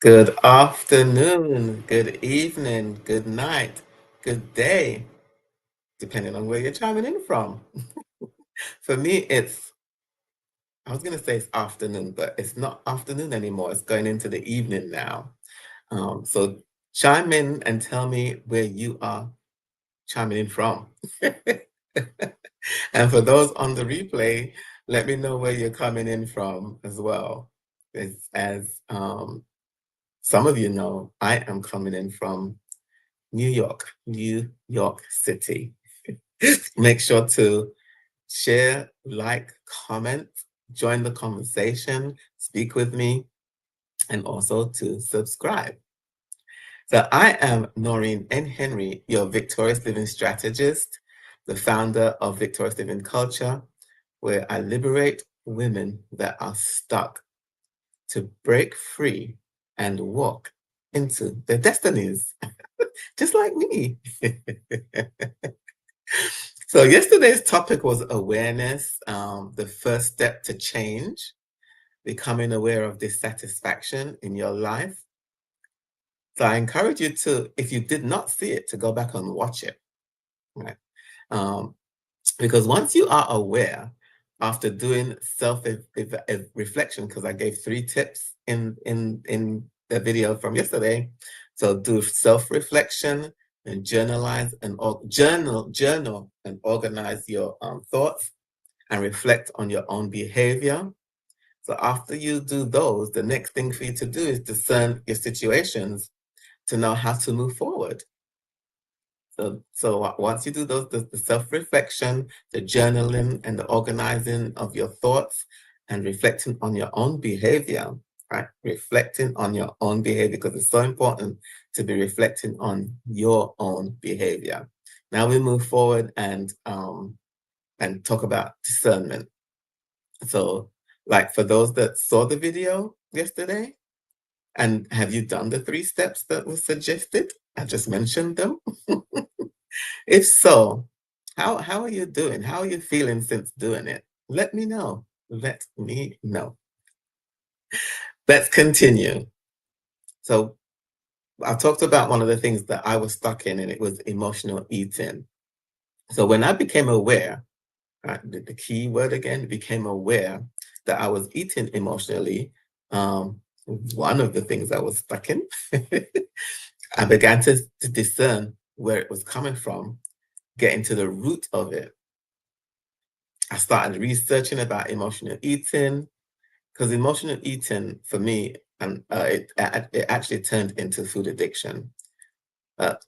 Good afternoon, good evening, good night, good day, depending on where you're chiming in from. For me, I was going to say it's afternoon, but it's not afternoon anymore. It's going into the evening now. So chime in and tell me where you are chiming in from. And for those on the replay, let me know where you're coming in from as well. As some of you know, I am coming in from New York City. Make sure to share, like, comment, join the conversation, speak with me, and also to subscribe. So I am Noreen N. Henry, your Victorious Living strategist, the founder of Victorious Living Culture, where I liberate women that are stuck to break free and walk into their destinies, just like me. So yesterday's topic was awareness, the first step to change, becoming aware of dissatisfaction in your life. So I encourage you to, if you did not see it, to go back and watch it, right? Um, because once you are aware, after doing self reflection, because I gave 3 tips in the video from yesterday. So do self-reflection and journalize and journal and organize your thoughts and reflect on your own behavior. So after you do those, the next thing for you to do is discern your situations to know how to move forward. So once you do those, the self-reflection, the journaling, and the organizing of your thoughts and reflecting on your own behavior, right? Reflecting on your own behavior, because it's so important to be reflecting on your own behavior. Now we move forward and talk about discernment. So, like for those that saw the video yesterday, and have you done the 3 steps that were suggested? I just mentioned them. If so, how are you doing? How are you feeling since doing it? Let me know. Let me know. Let's continue. So I talked about one of the things that I was stuck in, and it was emotional eating. So when I became aware, right, the key word again, became aware that I was eating emotionally, one of the things I was stuck in, I began to discern where it was coming from, getting to the root of it. I started researching about emotional eating, because emotional eating for me, and it actually turned into food addiction.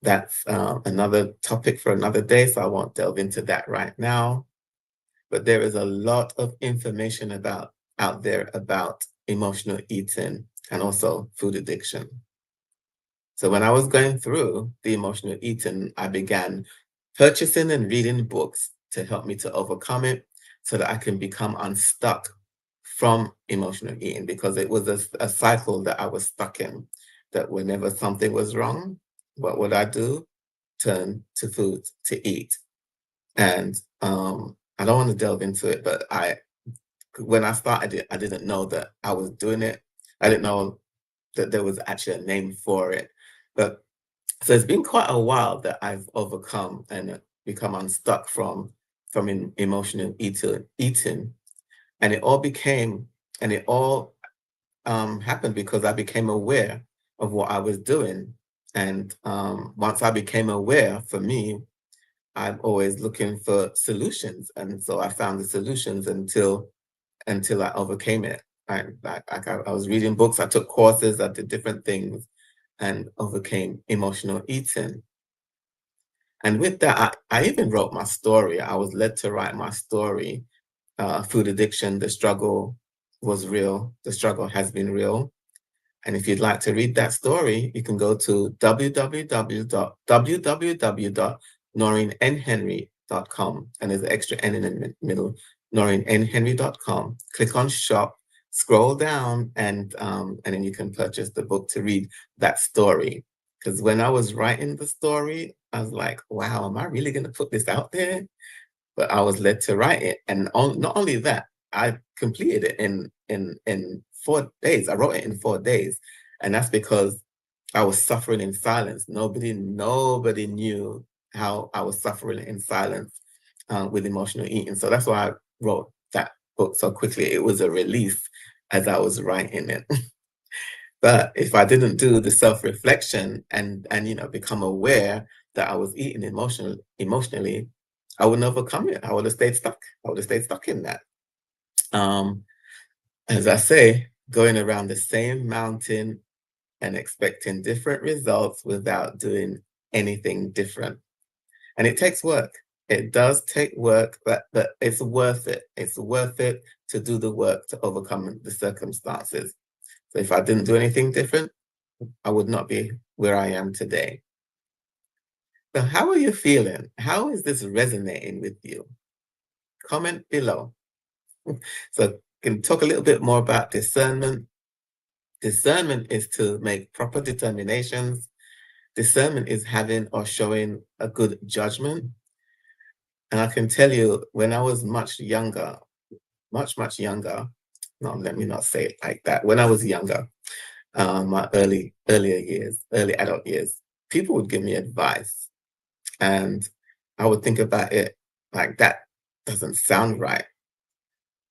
That's another topic for another day, so I won't delve into that right now. But there is a lot of information out there about emotional eating and also food addiction. So when I was going through the emotional eating, I began purchasing and reading books to help me to overcome it so that I can become unstuck from emotional eating, because it was a cycle that I was stuck in, that whenever something was wrong, what would I do? Turn to food to eat. And I don't want to delve into it, but when I started it, I didn't know that I was doing it. I didn't know that there was actually a name for it. But so it's been quite a while that I've overcome and become unstuck from emotional eating, and it all happened because I became aware of what I was doing, and once I became aware, for me, I'm always looking for solutions, and so I found the solutions until I overcame it. I was reading books, I took courses, I did different things, and overcame emotional eating. And with that, I even wrote my story. I was led to write my story. Food addiction, the struggle was real. The struggle has been real. And if you'd like to read that story, you can go to www.noreennhenry.com. And there's an extra N in the middle, noreennhenry.com. Click on shop, scroll down, and then you can purchase the book to read that story. Because when I was writing the story, I was like, wow, am I really going to put this out there? But I was led to write it. And not only that, I completed it in 4 days. I wrote it in 4 days. And that's because I was suffering in silence. Nobody knew how I was suffering in silence with emotional eating. So that's why I wrote that book so quickly. It was a release as I was writing it. But if I didn't do the self-reflection and become aware that I was eating emotionally, I wouldn't overcome it. I would have stayed stuck. I would have stayed stuck in that. Um, as I say, going around the same mountain and expecting different results without doing anything different. And it takes work. It does take work, but it's worth it. It's worth it to do the work to overcome the circumstances. So if I didn't do anything different, I would not be where I am today. So how are you feeling? How is this resonating with you? Comment below. So can talk a little bit more about discernment. Discernment is to make proper determinations. Discernment is having or showing a good judgment. And I can tell you, when I was much younger, much younger, no, let me not say it like that. When I was younger, my earlier years, early adult years, people would give me advice, and I would think about it like that doesn't sound right.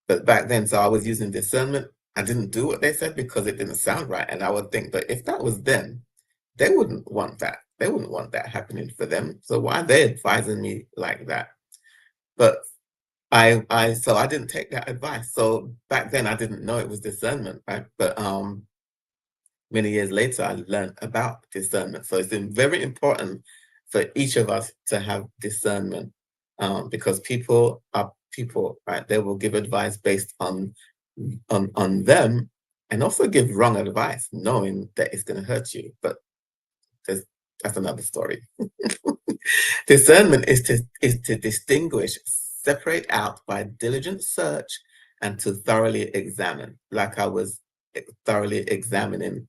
But back then, so I was using discernment. I didn't do what they said because it didn't sound right, and I would think, but if that was them, they wouldn't want that. They wouldn't want that happening for them. So why are they advising me like that? But so I didn't take that advice. So back then I didn't know it was discernment, right? But many years later I learned about discernment. So it's been very important for each of us to have discernment, because people are people, right? They will give advice based on them, and also give wrong advice, knowing that it's going to hurt you. But there's, that's another story. Discernment is to distinguish, separate out by diligent search, and to thoroughly examine, like I was thoroughly examining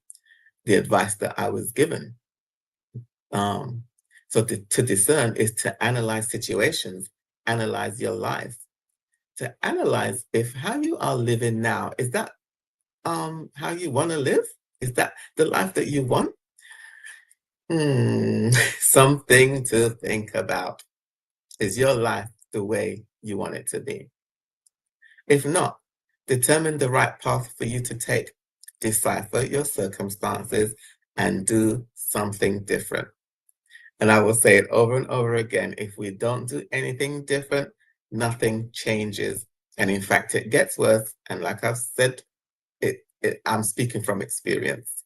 the advice that I was given. So to discern is to analyze situations, analyze your life, to analyze if how you are living now, is that how you want to live? Is that the life that you want? Something to think about. Is your life the way you want it to be? If not, determine the right path for you to take. Decipher your circumstances and do something different. And I will say it over and over again. If we don't do anything different, nothing changes. And in fact, it gets worse. And like I've said, I'm speaking from experience.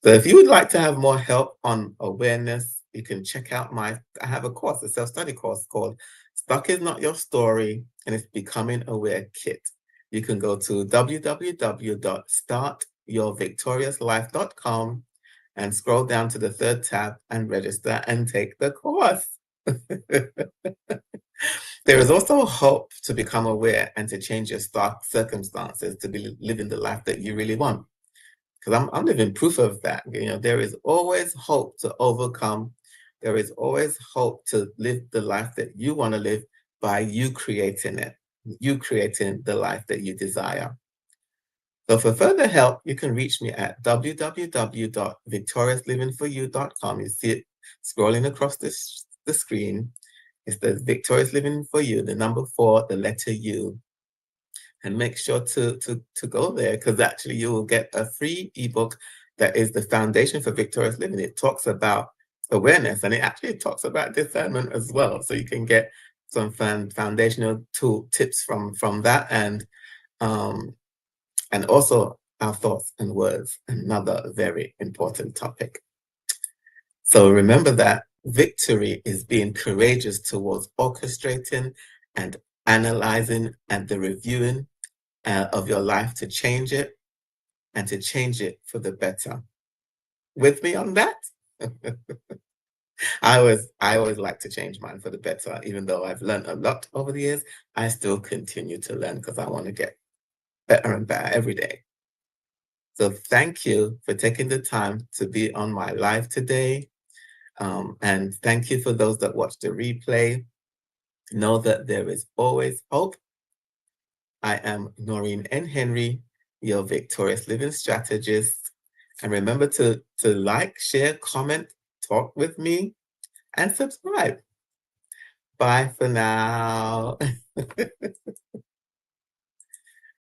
So if you would like to have more help on awareness, you can check out I have a course, a self-study course called Stuck is Not Your Story, and it's Becoming Aware Kit. You can go to www.startyourvictoriouslife.com and scroll down to the third tab and register and take the course. There is also hope to become aware and to change your circumstances to be living the life that you really want. Because I'm living proof of that. There is always hope to overcome. There is always hope to live the life that you want to live by you creating it, you creating the life that you desire. So for further help, you can reach me at www.victoriouslivingforyou.com. You see it scrolling across the screen. It's the Victorious Living for You, the number 4, the letter U. And make sure to go there, because actually you will get a free ebook that is the foundation for victorious living. It talks about awareness, and it actually talks about discernment as well. So you can get some foundational tips from that, and also our thoughts and words, another very important topic. So remember that victory is being courageous towards orchestrating and analyzing and the reviewing of your life to change it, and to change it for the better. With me on that? I always like to change mine for the better. Even though I've learned a lot over the years, I still continue to learn because I want to get better and better every day. So thank you for taking the time to be on my live today. And thank you for those that watch the replay. Know that there is always hope. I am Noreen N. Henry, your victorious living strategist. And remember to like, share, comment, talk with me, and subscribe. Bye for now.